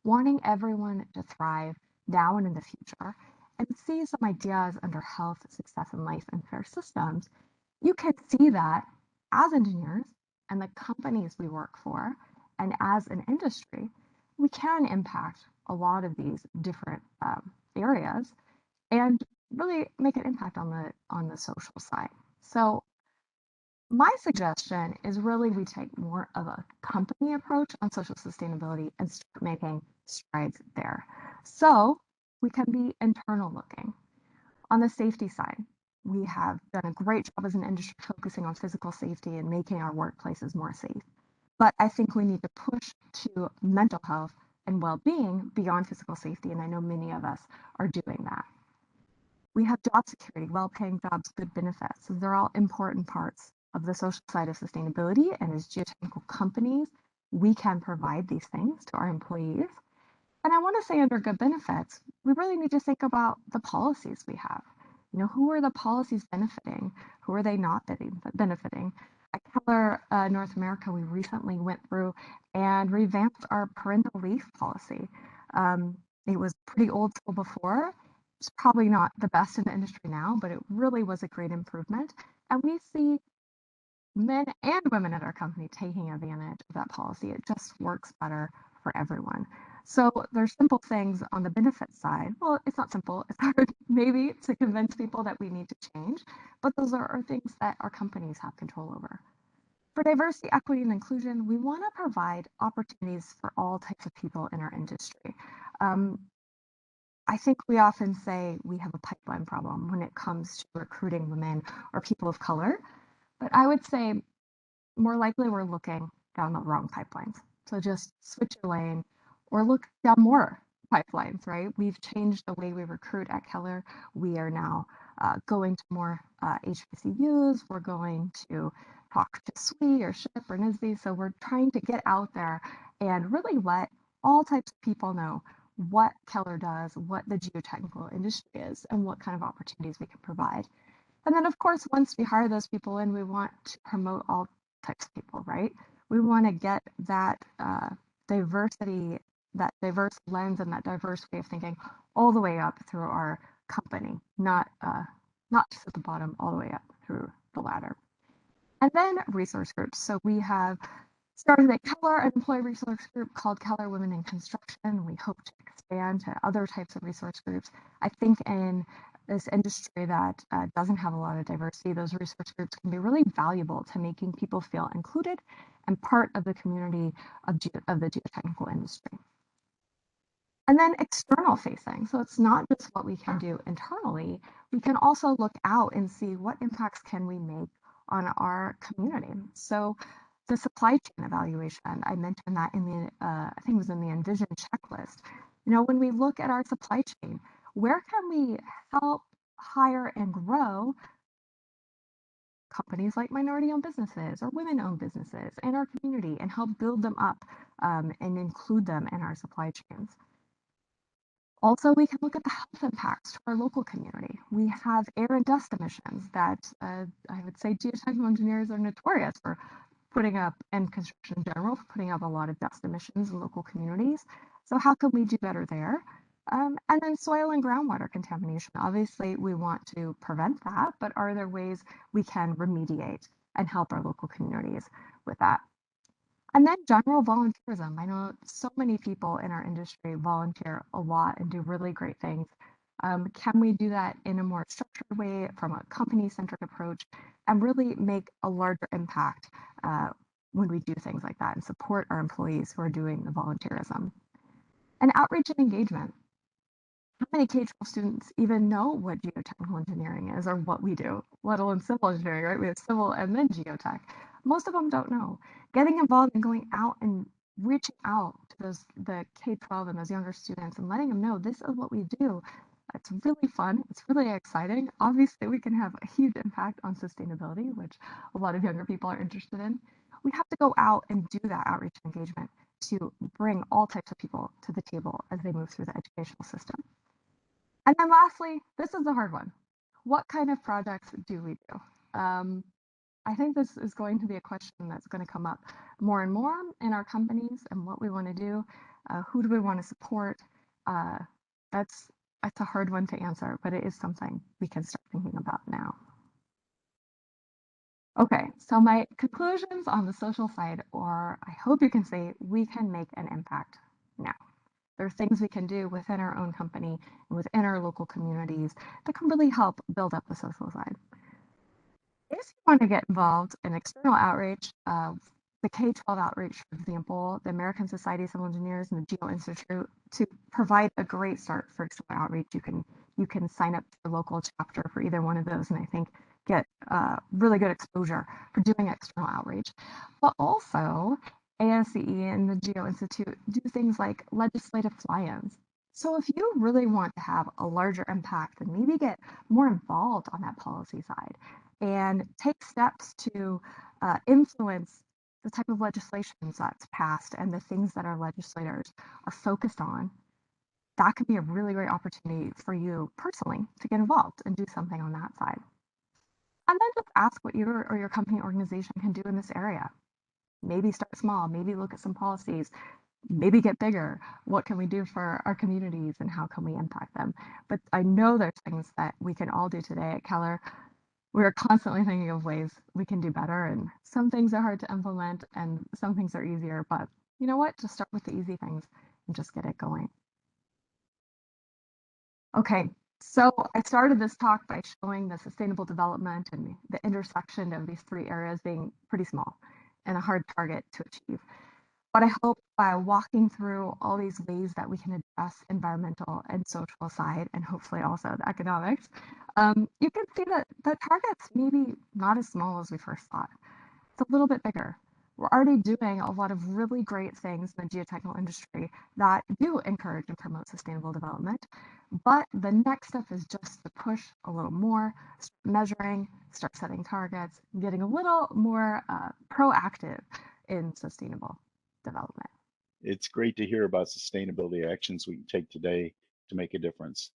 [SPEAKER 2] wanting everyone to thrive now and in the future, and see some ideas under health, success in life, and fair systems, you can see that as engineers and the companies we work for, and as an industry, we can impact a lot of these different areas and really make an impact on the social side. So My suggestion is really we take more of a company approach on social sustainability and start making strides there. So we can be internal looking. On the safety side, we have done a great job as an industry focusing on physical safety and making our workplaces more safe. But I think we need to push to mental health and well-being beyond physical safety, and I know many of us are doing that. We have job security, well-paying jobs, good benefits. So they're all important parts of the social side of sustainability. And as geotechnical companies, we can provide these things to our employees. And I want to say under good benefits, we really need to think about the policies we have. You know, who are the policies benefiting? Who are they not benefiting? At Keller North America, we recently went through and revamped our parental leave policy. It was pretty old school before. It's probably not the best in the industry now, but it really was a great improvement. And we see men and women at our company taking advantage of that policy. It just works better for everyone. So there's simple things on the benefit side. Well, it's not simple. It's hard maybe to convince people that we need to change, but those are things that our companies have control over. For diversity, equity, and inclusion, we want to provide opportunities for all types of people in our industry. I think we often say we have a pipeline problem when it comes to recruiting women or people of color, but I would say more likely we're looking down the wrong pipelines. So just switch your lane or look down more pipelines, right? We've changed the way we recruit at Keller. We are now going to more HBCUs. We're going to talk to SWE or SHIP or NSBE. So we're trying to get out there and really let all types of people know what Keller does, what the geotechnical industry is, and what kind of opportunities we can provide. And then, of course, once we hire those people in, we want to promote all types of people, right? We want to get that diversity, that diverse lens and that diverse way of thinking all the way up through our company, not just at the bottom, all the way up through the ladder. And then resource groups. So we have started at Keller an employee resource group called Keller Women in Construction. We hope to expand to other types of resource groups. I think in this industry that doesn't have a lot of diversity, those resource groups can be really valuable to making people feel included and part of the community of the geotechnical industry. And then external facing. So it's not just what we can do internally, we can also look out and see what impacts can we make on our community. So the supply chain evaluation, I mentioned that in the, I think it was in the Envision checklist. You know, when we look at our supply chain, where can we help hire and grow companies like minority-owned businesses or women-owned businesses in our community and help build them up and include them in our supply chains? Also, we can look at the health impacts to our local community. We have air and dust emissions that I would say geotechnical engineers are notorious for putting up, and construction in general, for putting up a lot of dust emissions in local communities. So how can we do better there? And then soil and groundwater contamination. Obviously, we want to prevent that, but are there ways we can remediate and help our local communities with that? And then general volunteerism. I know so many people in our industry volunteer a lot and do really great things. Can we do that in a more structured way from a company-centric approach and really make a larger impact when we do things like that and support our employees who are doing the volunteerism? And outreach and engagement. How many K-12 students even know what geotechnical engineering is or what we do, let alone civil engineering, right? We have civil and then geotech. Most of them don't know. Getting involved and going out and reaching out to the K-12 and those younger students and letting them know this is what we do. It's really fun. It's really exciting. Obviously, we can have a huge impact on sustainability, which a lot of younger people are interested in. We have to go out and do that outreach and engagement to bring all types of people to the table as they move through the educational system. And then lastly, this is the hard one. What kind of projects do we do? I think this is going to be a question that's going to come up more and more in our companies and what we want to do. Who do we want to support? That's a hard one to answer, but it is something we can start thinking about now. Okay, so my conclusions on the social side, or I hope you can say we can make an impact now. There are things we can do within our own company and within our local communities that can really help build up the social side. If you want to get involved in external outreach, the K-12 outreach, for example, the American Society of Civil Engineers and the Geo Institute to provide a great start for external outreach. You can sign up to your local chapter for either one of those, and I think get really good exposure for doing external outreach. But also, ASCE and the Geo Institute do things like legislative fly-ins. So if you really want to have a larger impact and maybe get more involved on that policy side and take steps to influence the type of legislation that's passed and the things that our legislators are focused on, that could be a really great opportunity for you personally to get involved and do something on that side. And then just ask what you or your company organization can do in this area. Maybe start small, maybe look at some policies, maybe get bigger. What can we do for our communities and how can we impact them? But I know there's things that we can all do today at Keller. We're constantly thinking of ways we can do better, and some things are hard to implement and some things are easier, but you know what? Just start with the easy things and just get it going. Okay, so I started this talk by showing the sustainable development and the intersection of these three areas being pretty small and a hard target to achieve. But I hope by walking through all these ways that we can address environmental and social side, and hopefully also the economics, you can see that the target's maybe not as small as we first thought. It's a little bit bigger. We're already doing a lot of really great things in the geotechnical industry that do encourage and promote sustainable development. But the next step is just to push a little more, start measuring, start setting targets, getting a little more proactive in sustainable development.
[SPEAKER 1] It's great to hear about sustainability actions we can take today to make a difference.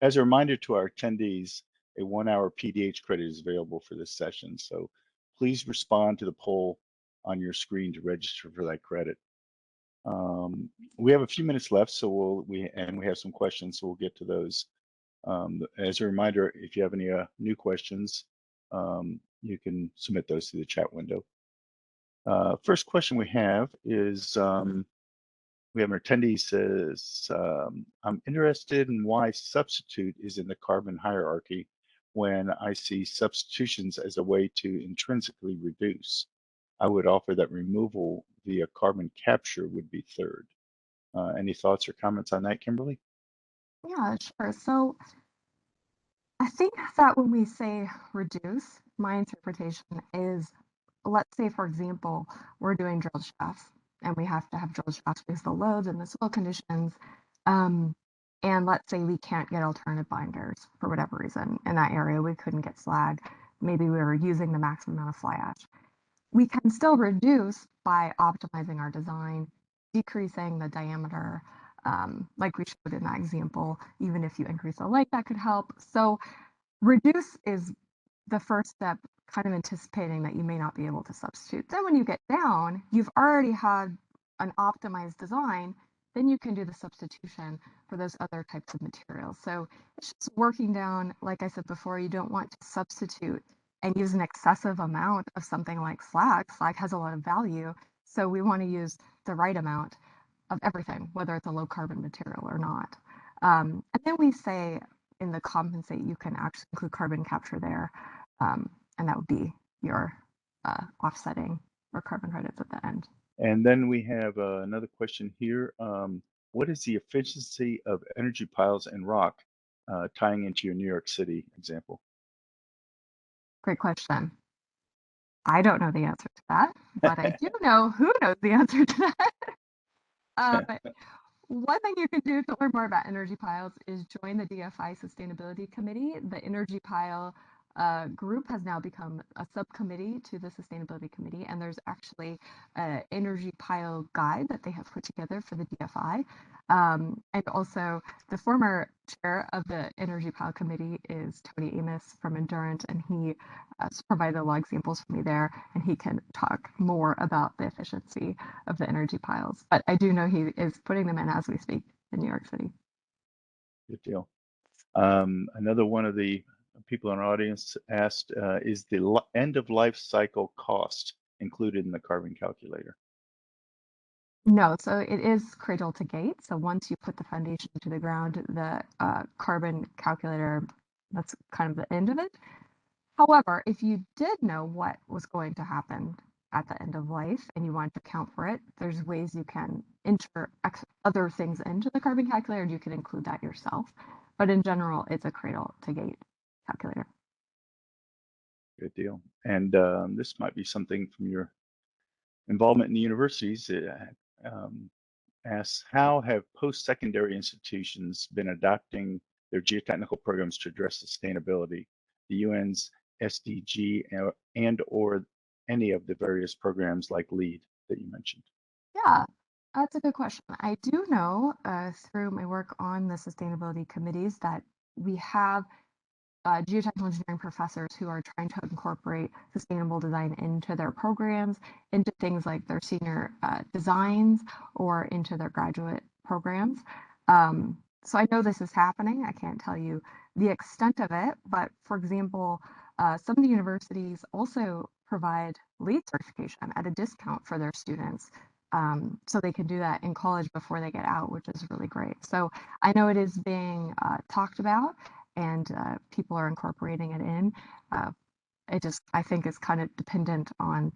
[SPEAKER 1] As a reminder to our attendees, a 1-hour PDH credit is available for this session. So please respond to the poll on your screen to register for that credit. We have a few minutes left, so we have some questions, so we'll get to those. As a reminder, if you have any new questions, you can submit those through the chat window. First question we have is, we have an attendee says, I'm interested in why substitute is in the carbon hierarchy when I see substitutions as a way to intrinsically reduce. I would offer that removal via carbon capture would be third. Any thoughts or comments on that, Kimberly?
[SPEAKER 2] Yeah, sure. So I think that when we say reduce, my interpretation is, let's say, for example, we're doing drill shafts and we have to have drill shafts because of the loads and the soil conditions. And let's say we can't get alternative binders for whatever reason in that area, we couldn't get slag. Maybe we were using the maximum amount of fly ash. We can still reduce by optimizing our design, decreasing the diameter, like we showed in that example. Even if you increase the length, that could help. So reduce is the first step, kind of anticipating that you may not be able to substitute. Then when you get down, you've already had an optimized design, then you can do the substitution for those other types of materials. So it's just working down, like I said before, you don't want to substitute and use an excessive amount of something like slag. Slag has a lot of value, so we want to use the right amount of everything, whether it's a low carbon material or not. And then we say in the compensate, you can actually include carbon capture there, and that would be your offsetting or carbon credits at the end.
[SPEAKER 1] And then we have another question here. What is the efficiency of energy piles and rock tying into your New York City example?
[SPEAKER 2] Great question. I don't know the answer to that, but I do know who knows the answer to that. One thing you can do to learn more about energy piles is join the DFI Sustainability Committee. The energy pile group has now become a subcommittee to the Sustainability Committee, and there's actually an energy pile guide that they have put together for the DFI. And also, the former chair of the Energy Pile Committee is Tony Amos from Endurance, and he provided a lot of examples for me there, and he can talk more about the efficiency of the energy piles. But I do know he is putting them in as we speak in New York City.
[SPEAKER 1] Good deal. Another one of the people in our audience asked, is the end of life cycle cost included in the carbon calculator?
[SPEAKER 2] No, so it is cradle to gate. So once you put the foundation into the ground, the carbon calculator, that's kind of the end of it. However, if you did know what was going to happen at the end of life and you wanted to account for it, there's ways you can enter other things into the carbon calculator, and you can include that yourself. But in general, it's a cradle to gate calculator.
[SPEAKER 1] Good deal. And this might be something from your involvement in the universities. It asks, how have post-secondary institutions been adopting their geotechnical programs to address sustainability, the UN's SDG and or any of the various programs like LEAD that you mentioned?
[SPEAKER 2] Yeah, that's a good question. I do know through my work on the sustainability committees that we have geotechnical engineering professors who are trying to incorporate sustainable design into their programs, into things like their senior designs, or into their graduate programs. So I know this is happening. I can't tell you the extent of it, but for example, some of the universities also provide LEED certification at a discount for their students. So they can do that in college before they get out, which is really great. So I know it is being talked about, and people are incorporating it in. I think it's kind of dependent on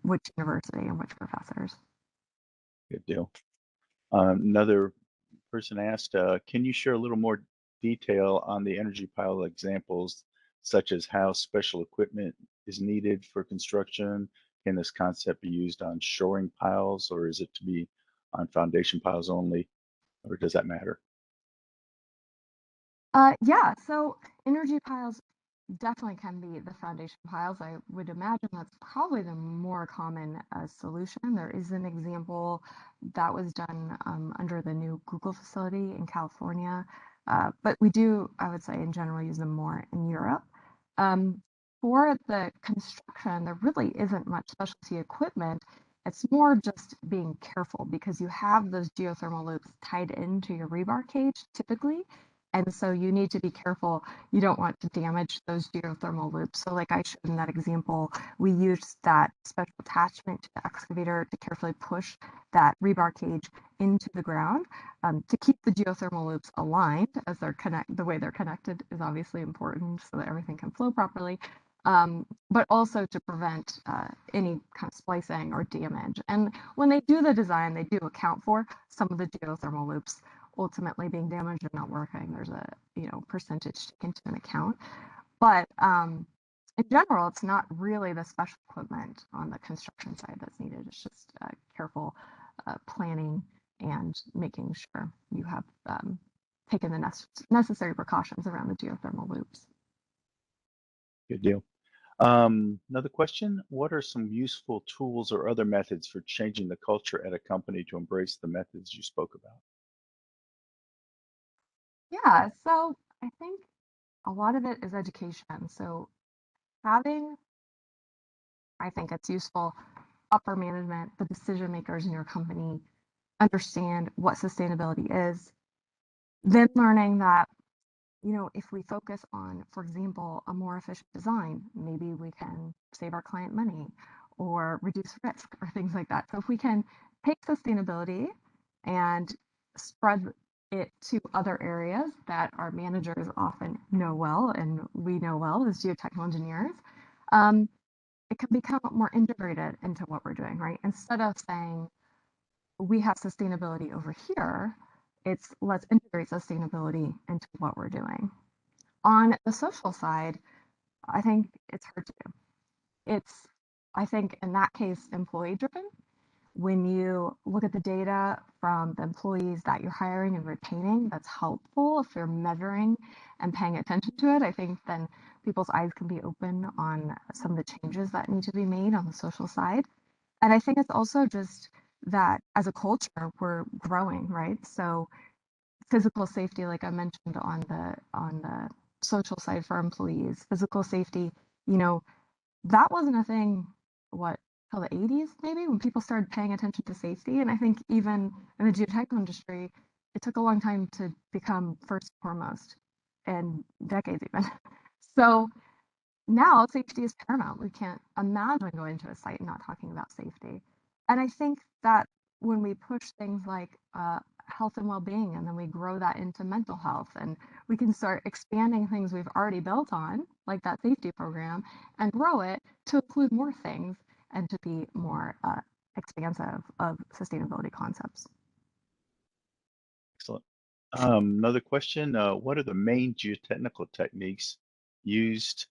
[SPEAKER 2] which university and which professors.
[SPEAKER 1] Good deal. Another person asked, can you share a little more detail on the energy pile examples, such as how special equipment is needed for construction? Can this concept be used on shoring piles, or is it to be on foundation piles only, or does that matter?
[SPEAKER 2] Yeah, so energy piles definitely can be the foundation piles. I would imagine that's probably the more common solution. There is an example that was done under the new Google facility in California, but we do, I would say, in general, use them more in Europe. For the construction, there really isn't much specialty equipment. It's more just being careful because you have those geothermal loops tied into your rebar cage typically. And so you need to be careful. You don't want to damage those geothermal loops. So like I showed in that example, we used that special attachment to the excavator to carefully push that rebar cage into the ground to keep the geothermal loops aligned as the way they're connected is obviously important so that everything can flow properly. But also to prevent any kind of splicing or damage. And when they do the design, they do account for some of the geothermal loops ultimately being damaged and not working. There's a percentage taken into an account. But in general, it's not really the special equipment on the construction side that's needed. It's just careful planning and making sure you have taken the necessary precautions around the geothermal loops.
[SPEAKER 1] Good deal. Another question, what are some useful tools or other methods for changing the culture at a company to embrace the methods you spoke about?
[SPEAKER 2] Yeah, so I think a lot of it is education. So having, I think it's useful, upper management, the decision makers in your company understand what sustainability is, then learning that, if we focus on, for example, a more efficient design, maybe we can save our client money or reduce risk or things like that. So if we can take sustainability and spread it to other areas that our managers often know well and we know well as geotechnical engineers, it can become more integrated into what we're doing, right? Instead of saying we have sustainability over here, it's let's integrate sustainability into what we're doing. On the social side, I think it's hard to do. It's, I think in that case, employee driven. When you look at the data from the employees that you're hiring and retaining, that's helpful. If you're measuring and paying attention to it, I think then people's eyes can be open on some of the changes that need to be made on the social side. And I think it's also just that as a culture, we're growing, right? So physical safety, like I mentioned on the social side for employees, physical safety, you know, that wasn't a thing, what, till the 80s maybe, when people started paying attention to safety. And I think even in the geotechnical industry, it took a long time to become first and foremost, and decades even. So now safety is paramount. We can't imagine going to a site and not talking about safety. And I think that when we push things like health and well-being, and then we grow that into mental health, and we can start expanding things we've already built on, like that safety program, and grow it to include more things and to be more expansive of sustainability concepts.
[SPEAKER 1] Excellent. Another question, what are the main geotechnical techniques used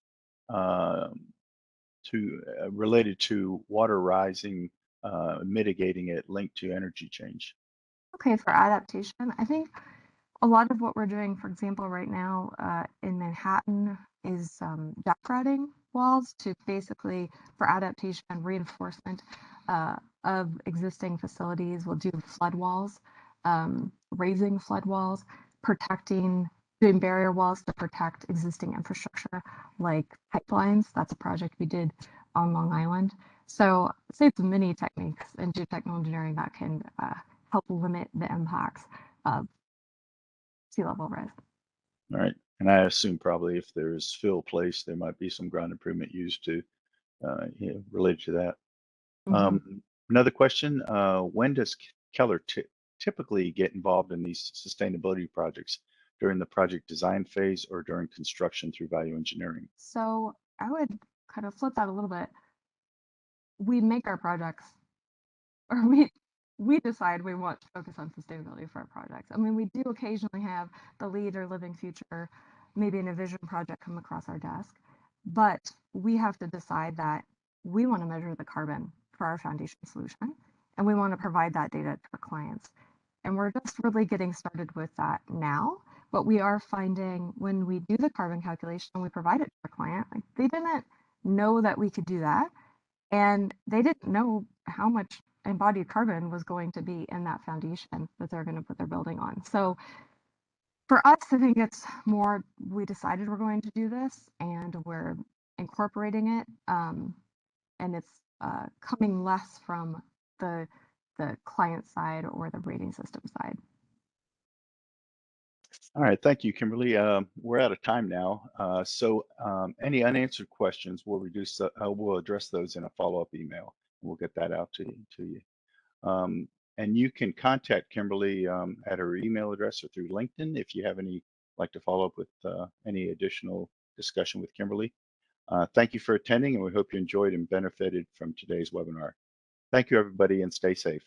[SPEAKER 1] related to water rising, mitigating it linked to energy change?
[SPEAKER 2] Okay, for adaptation, I think a lot of what we're doing, for example, right now in Manhattan is deck routing walls to basically, for adaptation and reinforcement of existing facilities. We'll do flood walls, raising flood walls, doing barrier walls to protect existing infrastructure like pipelines. That's a project we did on Long Island. So I'd say it's many techniques in geotechnical engineering that can help limit the impacts of sea level rise.
[SPEAKER 1] All right. And I assume probably if there's fill placed, there might be some ground improvement used to related to that. Another question, when does Keller typically get involved in these sustainability projects? During the project design phase or during construction through value engineering?
[SPEAKER 2] So I would kind of flip that a little bit. We make our projects, or we decide we want to focus on sustainability for our projects. I mean, we do occasionally have the LEED or Living Future, maybe an Envision project come across our desk, but we have to decide that we want to measure the carbon for our foundation solution, and we want to provide that data to our clients. And we're just really getting started with that now. But we are finding when we do the carbon calculation and we provide it to our client, like they didn't know that we could do that. And they didn't know how much embodied carbon was going to be in that foundation that they're going to put their building on. So for us, I think it's more, we decided we're going to do this and we're incorporating it. And it's coming less from the client side or the rating system side.
[SPEAKER 1] All right, thank you, Kimberly. We're out of time now. So any unanswered questions, we'll address those in a follow-up email. We'll get that out to you. And you can contact Kimberly at her email address or through LinkedIn if you have like to follow up with any additional discussion with Kimberly. Thank you for attending, and we hope you enjoyed and benefited from today's webinar. Thank you, everybody, and stay safe.